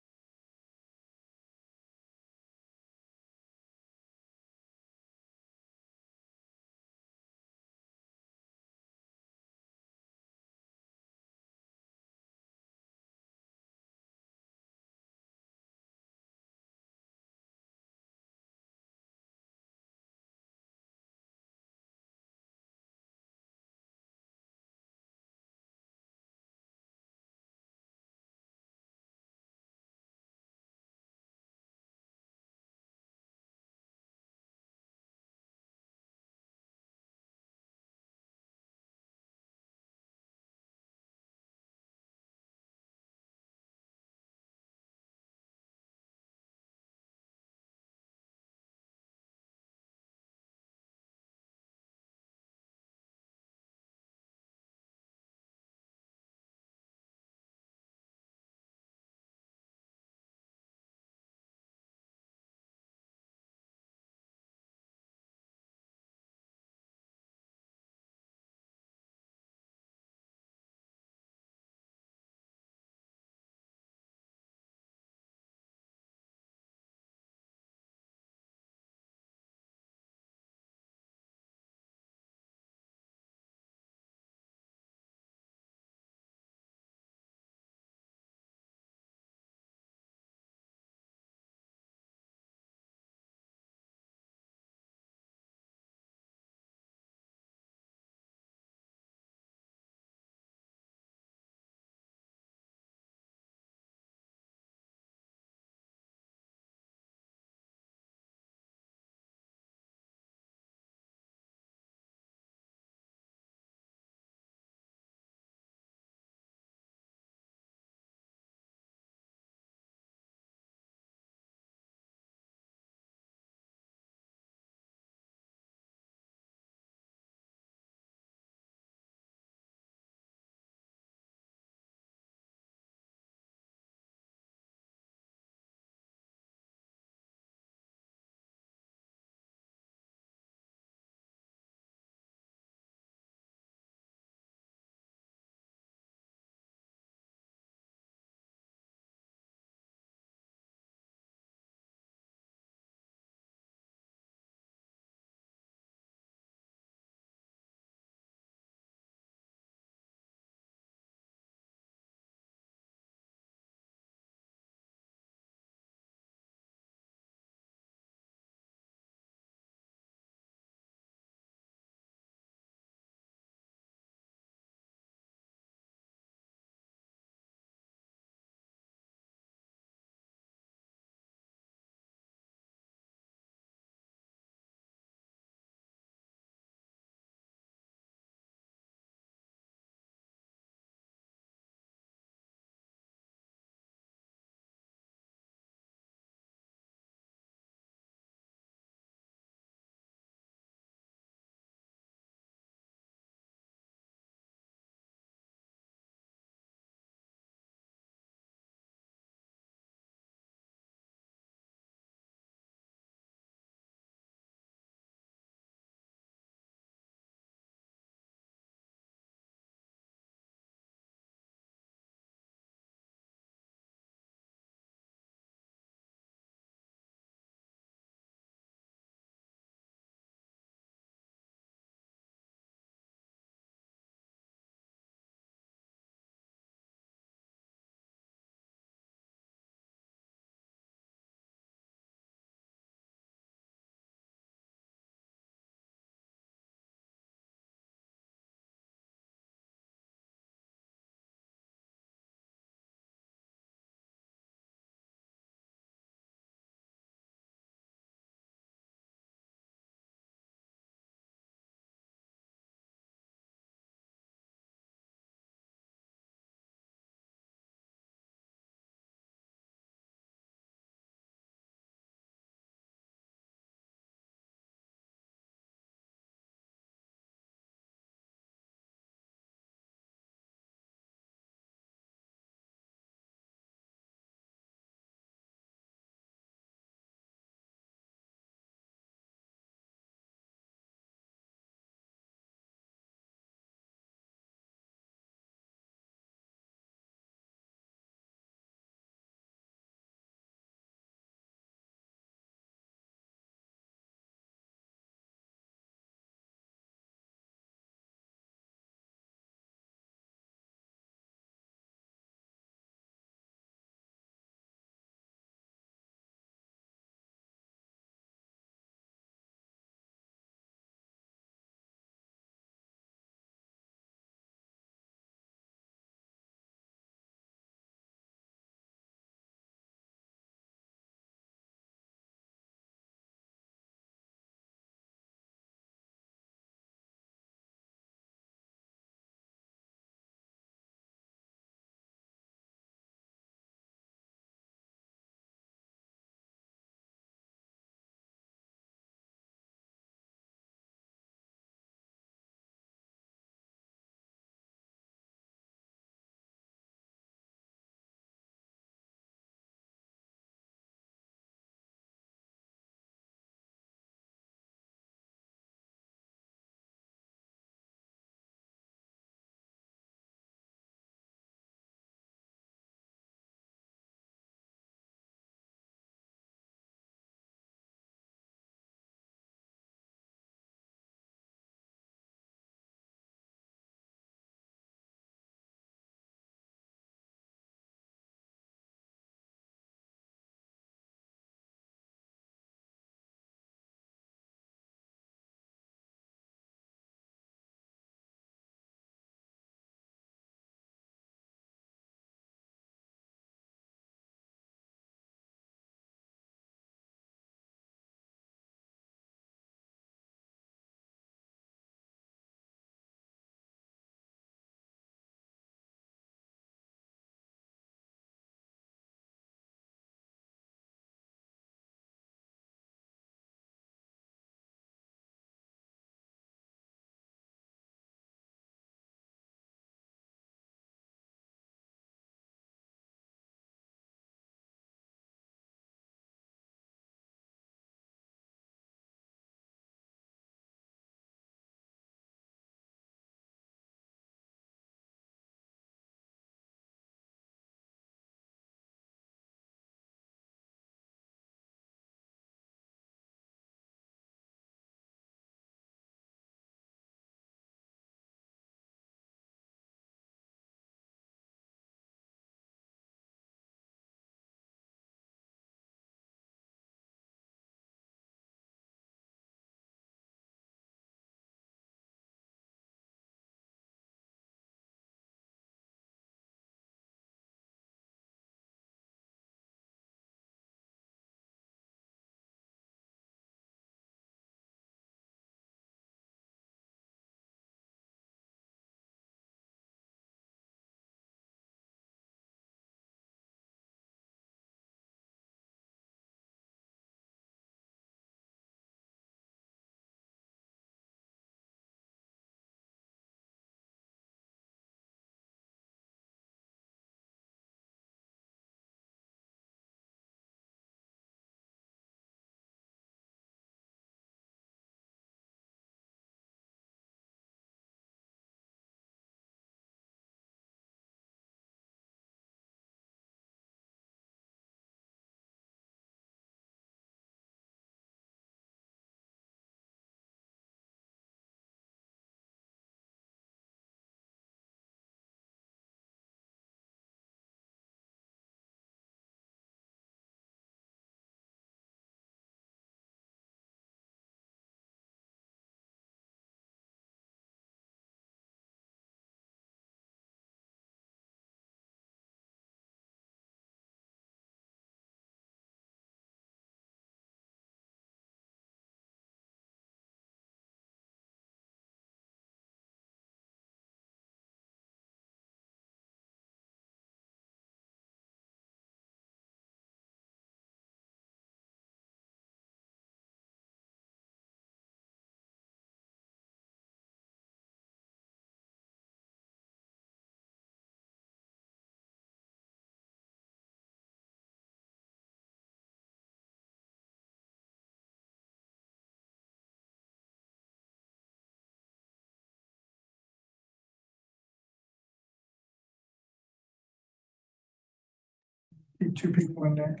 keep two people in there.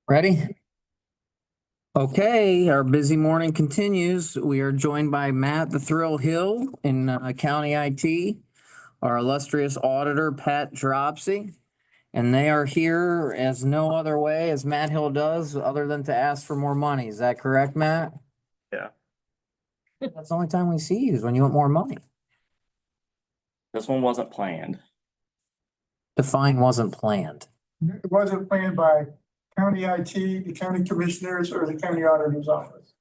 Ready? Okay, our busy morning continues. We are joined by Matt the Thrill Hill in County IT, our illustrious auditor, Pat Dropsy. And they are here as no other way, as Matt Hill does, other than to ask for more money. Is that correct, Matt? Yeah. That's the only time we see you is when you want more money. This one wasn't planned. Define wasn't planned. It wasn't planned by county IT, the county commissioners, or the county auditor's office.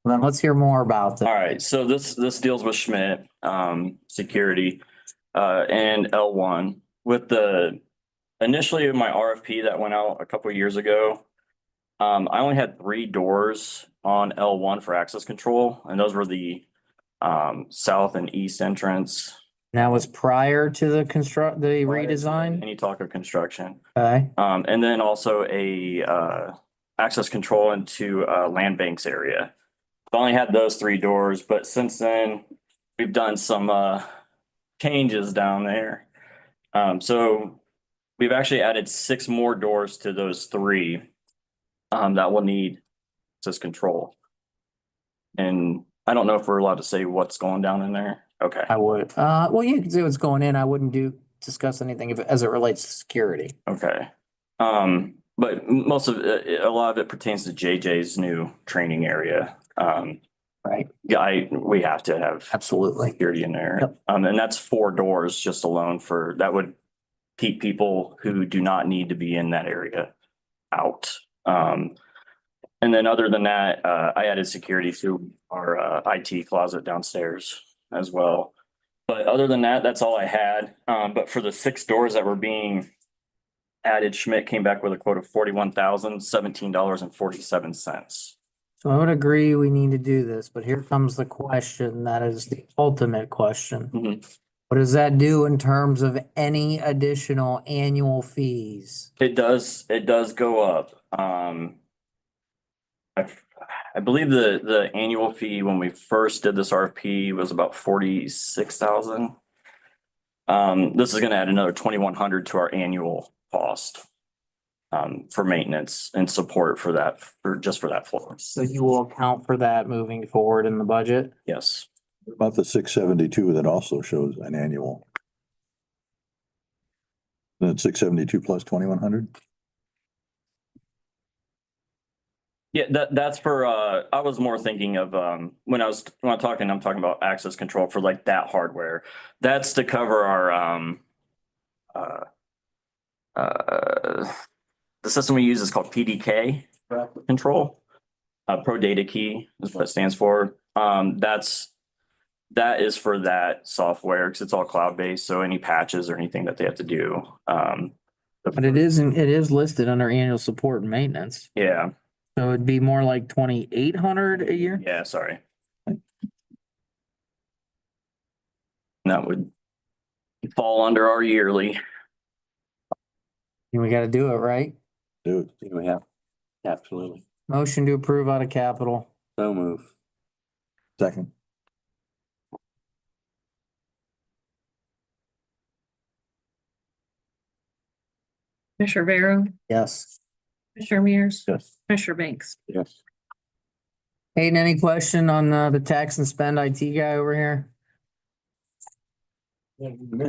Then let's hear more about All that. right, so this deals with Schmidt, security, and L1. With the, initially my RFP that went out a couple of years ago, I only had 3 doors on L1 for access control, and those were the south and east entrance. That was prior to the redesign? Any talk of construction. Okay, And then also a access control into land banks area. I only had those 3 doors, but since then we've done some changes down there. So we've actually added 6 more doors to those 3 that will need access control. And I don't know if we're allowed to say what's going down in there. Okay. I would. Well, you can see what's going in. I wouldn't discuss anything as it relates to security. Okay. But most of it, a lot of it pertains to JJ's new training area. Right. Yeah, we have to have Absolutely. security in there. Yep. And that's 4 doors just alone that would keep people who do not need to be in that area out. And then other than that, I added security to our IT closet downstairs as well. But other than that, that's all I had. But for the 6 doors that were being added, Schmidt came back with a quote of $41,017.47. So I would agree we need to do this, but here comes the question that is the ultimate question. Mhm. What does that do in terms of any additional annual fees? It does go up. I believe the annual fee when we first did this RFP was about 46,000. This is gonna add another 2,100 to our annual cost for maintenance and support for that, just for that floor. So you will account for that moving forward in the budget? Yes. What about the 672 that also shows an annual? Then 672 plus 2,100? Yeah, that's for, I was more thinking of, when I'm talking about access control for like that hardware. That's to cover our, the system we use is called PDK control. Pro Data Key is what it stands for. That is for that software because it's all cloud-based. So any patches or anything that they have to do. But it is listed under annual support and maintenance. Yeah, So it'd be more like 2,800 a year? yeah, sorry. That would fall under our yearly. We gotta do it, right? Dude, We have, absolutely. Motion to approve out of capital. So move. second, Commissioner Vero, Yes. Commissioner Mears, Yes. Commissioner Banks. Yes. Hayden, any question on the tax and spend IT guy over here?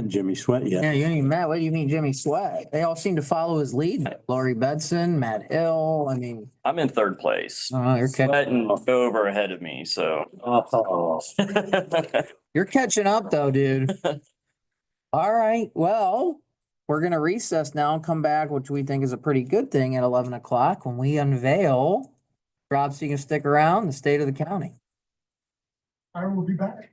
Jimmy Sweat, Yeah, yeah. you ain't Matt. What do you mean Jimmy Sweat? They all seem to follow his lead. Laurie Bedson, Matt Hill. I mean, I'm in 3rd place. you're Sweating over ahead of me, so. you're catching up though, dude. All right, well, we're gonna recess now and come back, which we think is a pretty good thing at 11 o'clock when we unveil. Rob, so you can stick around, the state of the county. I will be back.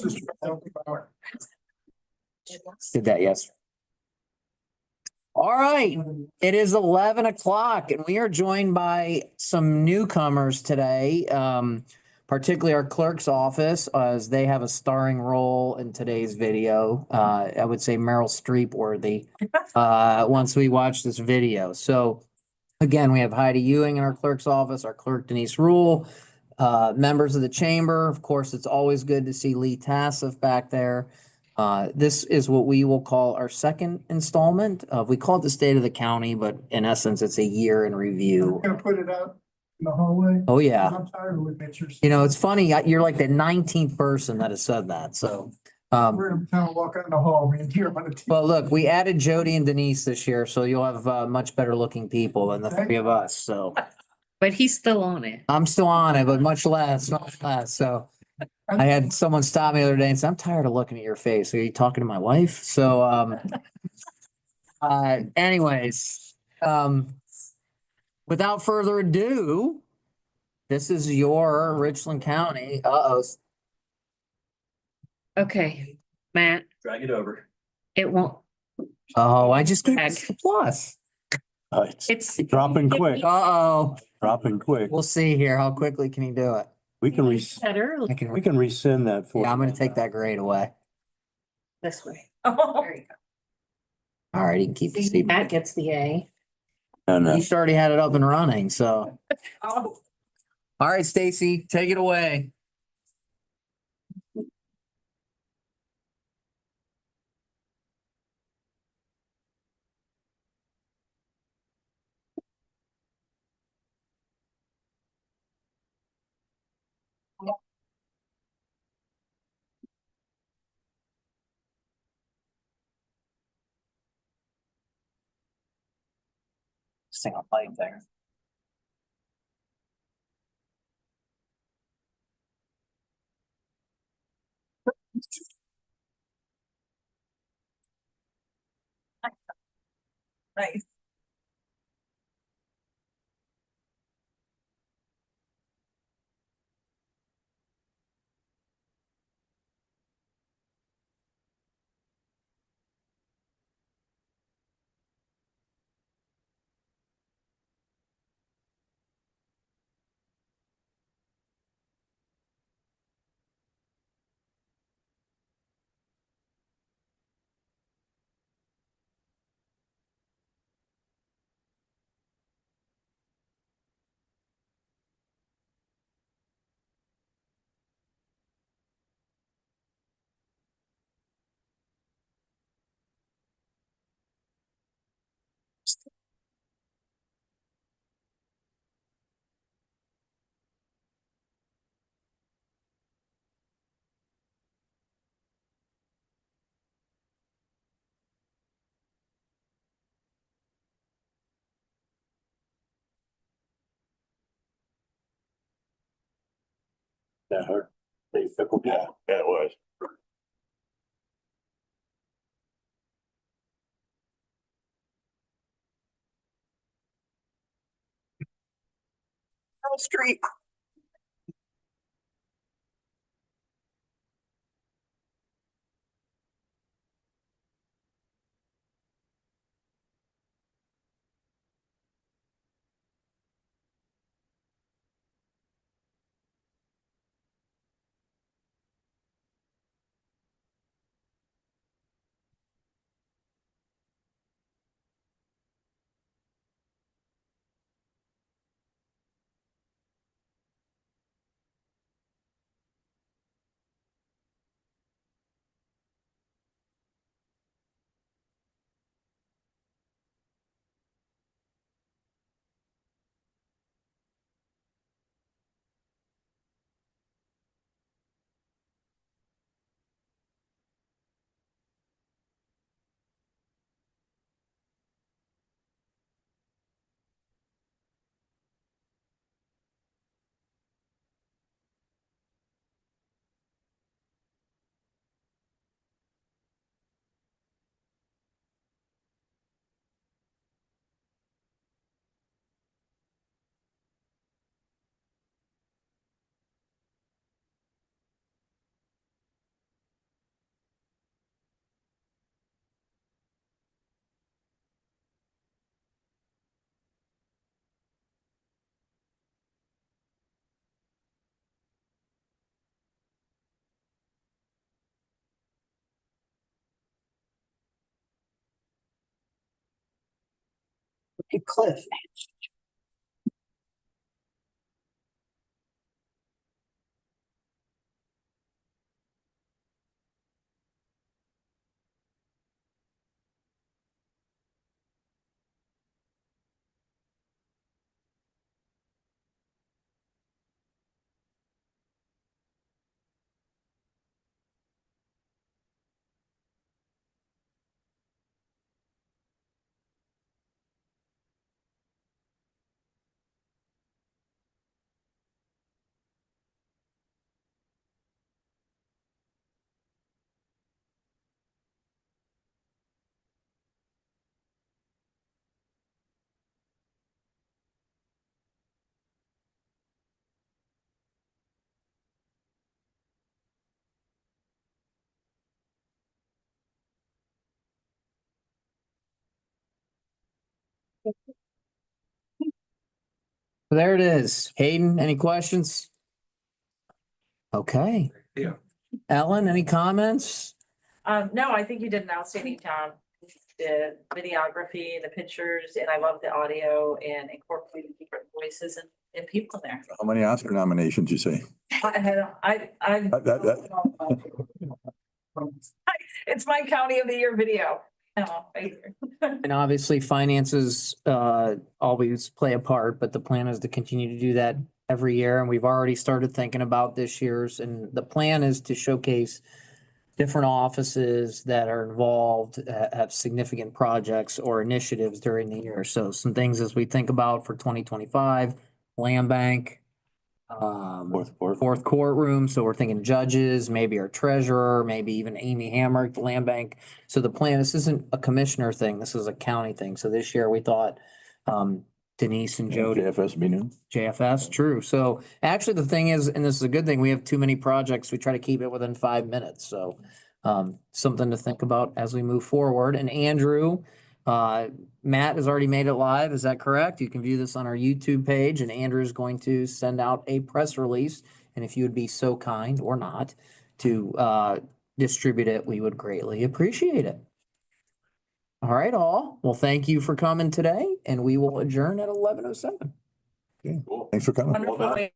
Just help me out. Did that, yes. All right, it is 11 o'clock and we are joined by some newcomers today. Particularly our clerk's office, as they have a starring role in today's video. I would say Meryl Streep worthy, once we watch this video. So again, we have Heidi Ewing in our clerk's office, our clerk Denise Rule, members of the chamber. Of course, it's always good to see Lee Tassif back there. This is what we will call our second installment of, we call it the State of the County, but in essence, it's a year in I'm review. gonna put it out in the hallway. Oh, yeah. I'm tired of looking at your. You know, it's funny, you're like the 19th person that has said that, so. We're gonna kind of walk out in the hall, me and you on the team. Well, look, we added Jody and Denise this year, so you'll have much better looking people than the three of us, so. But he's still on it. I'm still on it, but much less, so. I had someone stop me the other day and say, I'm tired of looking at your face. Are you talking to my wife? So, anyways, without further ado, this is your Richland County, Okay, Matt, Drag it over. it won't, Oh, I just gave us a plus. It's it's. dropping quick, dropping quick. We'll see here. How quickly can he do it? We can Better I can, we can rescind that for. yeah, I'm gonna take that grade away. this way. There you go. All right, he can keep the See, seat. Matt gets the A. No. He's already had it up and running, so. Oh. All right, Stacy, take it away. Sing a light there. Nice. That hurt. They pickled. Yeah, it was. Street. Cliff. There it is. Hayden, any questions? Okay. Yeah. Ellen, any comments? No, I think you did an outstanding job. The videography, the pictures, and I love the audio and incorporating different voices and people in there. How many Oscar nominations you say? It's my county of the year video. And obviously finances always play a part, but the plan is to continue to do that every year. And we've already started thinking about this year's, and the plan is to showcase different offices that are involved, have significant projects or initiatives during the year. So some things as we think about for 2025, land bank, fourth courtroom. So we're thinking judges, maybe our treasurer, maybe even Amy Hammer at the land bank. So the plan, this isn't a commissioner thing. This is a county thing. So this year we thought, Denise and Jody. JFS be new. JFS, true. So actually the thing is, and this is a good thing, we have too many projects. We try to keep it within 5 minutes. So something to think about as we move forward. And Andrew, Matt has already made it live. Is that correct? You can view this on our YouTube page, and Andrew is going to send out a press release. And if you would be so kind or not to distribute it, we would greatly appreciate it. All right, all. Well, thank you for coming today, and we will adjourn at 11:07. Thanks for coming. Wonderful.